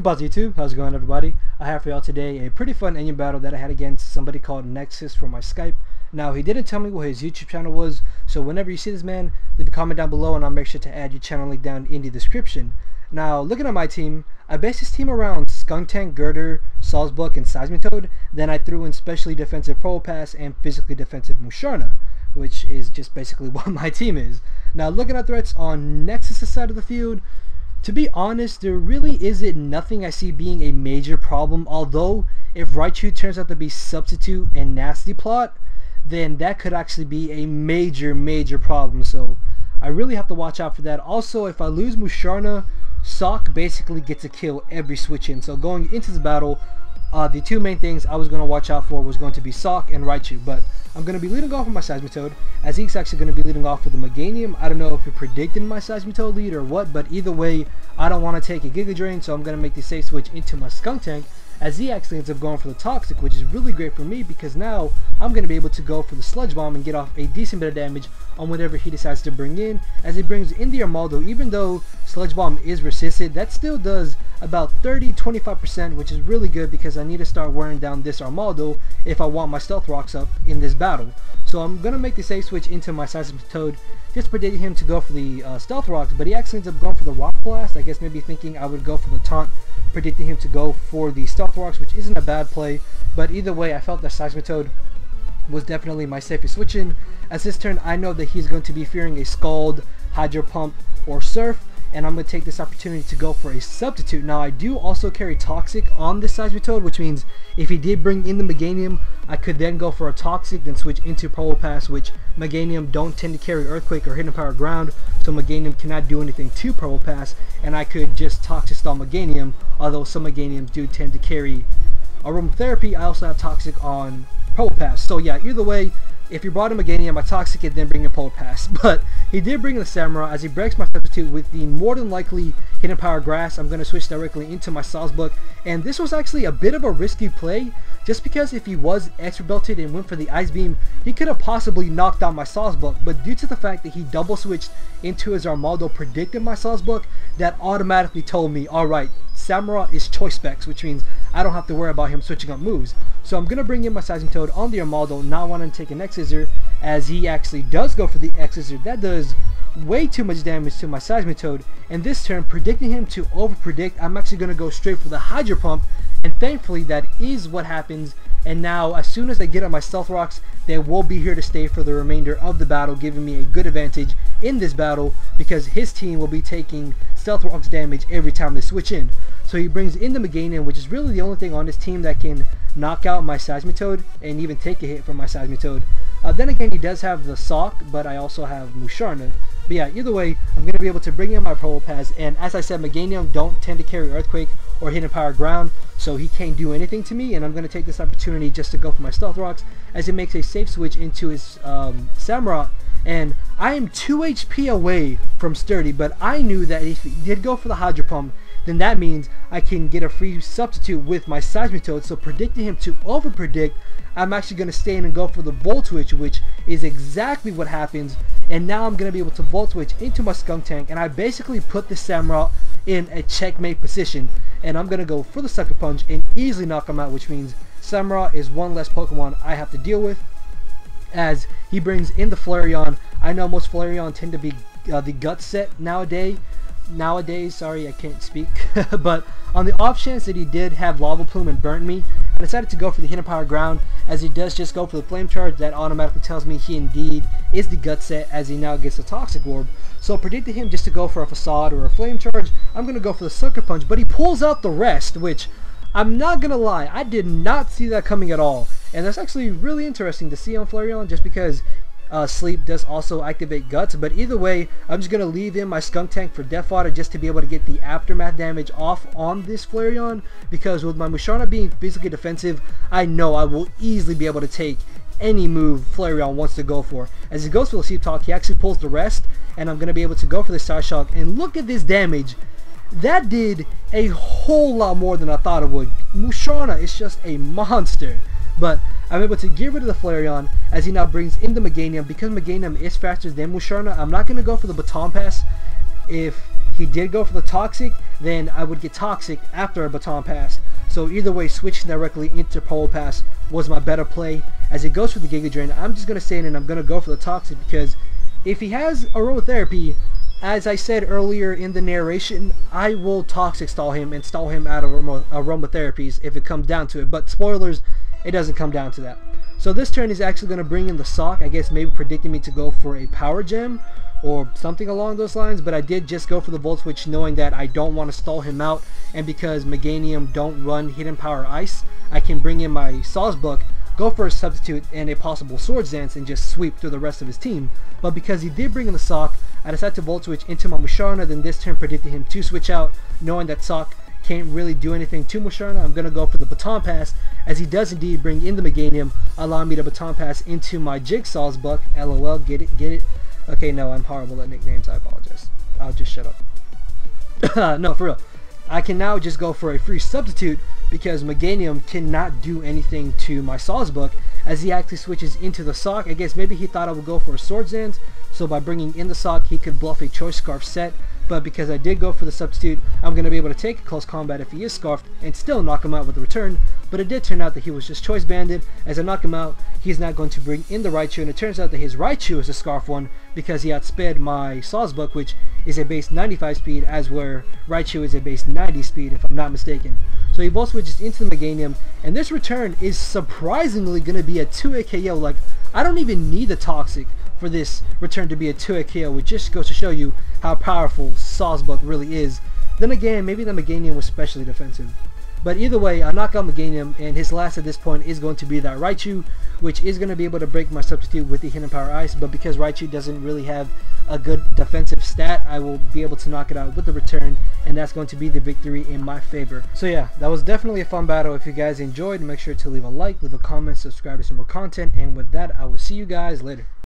Goodbye YouTube, how's it going everybody? I have for y'all today a pretty fun Onion battle that I had against somebody called Nexus from my Skype. Now he didn't tell me what his YouTube channel was, so whenever you see this man, leave a comment down below and I'll make sure to add your channel link down in the description. Now looking at my team, I based this team around Skunk Tank, Girder, Salzbuck, and Seismitoad. Then I threw in specially defensive Probopass and physically defensive Musharna, which is just basically what my team is. Now looking at threats on Nexus' side of the field, to be honest, there really isn't nothing I see being a major problem, although if Raichu turns out to be Substitute and Nasty Plot, then that could actually be a major problem, so I really have to watch out for that. Also, if I lose Musharna, Sock basically gets a kill every switch in, so going into this battle, the two main things I was going to watch out for was going to be Sock and Raichu, but I'm going to be leading off with my Seismitoad, as he's actually going to be leading off with the Meganium. I don't know if you're predicting my Seismitoad lead or what, but either way, I don't want to take a Giga Drain, so I'm going to make the safe switch into my Skunk Tank, as he actually ends up going for the Toxic, which is really great for me because now I'm going to be able to go for the Sludge Bomb and get off a decent bit of damage on whatever he decides to bring in. As he brings in the Armaldo, even though Sludge Bomb is resisted, that still does about 30-25%, which is really good because I need to start wearing down this Armaldo if I want my Stealth Rocks up in this battle. So I'm going to make the safe switch into my Seismitoad, just predicting him to go for the Stealth Rocks, but he actually ends up going for the Rock Blast. I guess maybe thinking I would go for the Taunt, predicting him to go for the Stealth Rocks, which isn't a bad play, but either way I felt that Seismitoad was definitely my safest switch in. As this turn I know that he's going to be fearing a Scald, Hydro Pump, or Surf, and I'm going to take this opportunity to go for a Substitute. Now I do also carry Toxic on this Seismitoad, which means if he did bring in the Meganium, I could then go for a Toxic, then switch into Probopass, which Meganium don't tend to carry Earthquake or Hidden Power Ground, so Meganium cannot do anything to Probopass, and I could just Toxic Stall Meganium, although some Meganiums do tend to carry Aromatherapy. I also have Toxic on Probopass, so yeah, either way, if you brought him Meganium, I Toxic it, then bring in Probopass. But he did bring in the Samurai, as he breaks my Substitute with the more than likely Hidden Power Grass. I'm going to switch directly into my Salzbuck, and this was actually a bit of a risky play, just because if he was extra belted and went for the Ice Beam, he could have possibly knocked out my Salzbuck, but due to the fact that he double switched into his Armaldo predicting my Salzbuck, that automatically told me, alright, Samurai is choice specs, which means I don't have to worry about him switching up moves. So I'm going to bring in my Seismitoad on the Armaldo, not wanting to take an X-Scissor, as he actually does go for the X-Scissor. That does way too much damage to my Seismitoad, and this turn, predicting him to over-predict, I'm actually going to go straight for the Hydro Pump, and thankfully that is what happens. And now as soon as I get on my Stealth Rocks, they will be here to stay for the remainder of the battle, giving me a good advantage in this battle because his team will be taking Stealth Rocks damage every time they switch in. So he brings in the Meganium, which is really the only thing on this team that can knock out my Seismitoad and even take a hit from my Seismitoad. Then again, he does have the Sock, but I also have Musharna. But yeah, either way, I'm going to be able to bring in my Probopass, and as I said, Meganium don't tend to carry Earthquake or Hidden Power Ground, so he can't do anything to me, and I'm going to take this opportunity just to go for my Stealth Rocks, as it makes a safe switch into his Samurai. And I am 2 HP away from Sturdy, but I knew that if he did go for the Hydro Pump, then that means I can get a free substitute with my Seismitoad. So predicting him to over-predict, I'm actually going to stay in and go for the Volt Switch, which is exactly what happens. And now I'm going to be able to Volt Switch into my Skunk Tank, and I basically put the Samurai in a checkmate position. And I'm going to go for the Sucker Punch and easily knock him out, which means Samurai is one less Pokemon I have to deal with. As he brings in the Flareon, I know most Flareon tend to be the Gut set nowadays, sorry, I can't speak. But on the off chance that he did have Lava Plume and burnt me, I decided to go for the Hidden Power Ground, as he does just go for the Flame Charge. That automatically tells me he indeed is the Gut set, as he now gets a Toxic Orb. So predicting him just to go for a Facade or a Flame Charge, I'm going to go for the Sucker Punch, but he pulls out the rest, which I'm not going to lie, I did not see that coming at all. And that's actually really interesting to see on Flareon, just because Sleep does also activate Guts. But either way, I'm just going to leave in my Skunk Tank for Death Fodder, just to be able to get the Aftermath damage off on this Flareon, because with my Musharna being physically defensive, I know I will easily be able to take any move Flareon wants to go for. As he goes for the Sleep Talk, he actually pulls the rest, and I'm going to be able to go for the Side Shock. And look at this damage. That did a whole lot more than I thought it would. Musharna is just a monster. But I'm able to get rid of the Flareon, as he now brings in the Meganium. Because Meganium is faster than Musharna, I'm not going to go for the Baton Pass if he did go for the Toxic, then I would get Toxic after a Baton Pass. So either way, switching directly into Pole Pass was my better play. As it goes for the Giga Drain, I'm just going to stay in and I'm going to go for the Toxic, because if he has Aromatherapy, as I said earlier in the narration, I will Toxic stall him and stall him out of Aromatherapies if it comes down to it. But spoilers, it doesn't come down to that. So this turn is actually going to bring in the Sock, I guess maybe predicting me to go for a Power Gem or something along those lines, but I did just go for the Volt Switch knowing that I don't want to stall him out, and because Meganium don't run Hidden Power Ice, I can bring in my Sawsbuck, go for a Substitute and a possible Swords Dance and just sweep through the rest of his team. But because he did bring in the Sock, I decided to Volt Switch into my Musharna, then this turn predicted him to switch out, knowing that Sock can't really do anything to Musharna. I'm going to go for the Baton Pass, as he does indeed bring in the Meganium, allowing me to Baton Pass into my Jigsaw's Buck. LOL, get it, get it? Okay, no, I'm horrible at nicknames, I apologize. I'll just shut up. No, for real. I can now just go for a free Substitute, because Meganium cannot do anything to my Sawsbuck, as he actually switches into the Sock. I guess maybe he thought I would go for a Swords Dance, so by bringing in the Sock, he could bluff a Choice Scarf set. But because I did go for the Substitute, I'm going to be able to take a close combat if he is Scarfed and still knock him out with the return. But it did turn out that he was just Choice Banded. As I knock him out, he's not going to bring in the Raichu, and it turns out that his Raichu is a Scarf one because he outsped my Sawsbuck, which is a base 95 speed, as where Raichu is a base 90 speed if I'm not mistaken. So he Volt Switches into the Meganium, and this return is surprisingly going to be a 2-hit KO. Like, I don't even need the Toxic for this return to be a 2-hit KO, which just goes to show you how powerful Sawsbuck really is. Then again, maybe the Meganium was specially defensive. But either way, I knock out Meganium, and his last at this point is going to be that Raichu, which is going to be able to break my Substitute with the Hidden Power Ice. But because Raichu doesn't really have a good defensive stat, I will be able to knock it out with the return, and that's going to be the victory in my favor. So yeah, that was definitely a fun battle. If you guys enjoyed, make sure to leave a like, leave a comment, subscribe to some more content, and with that, I will see you guys later.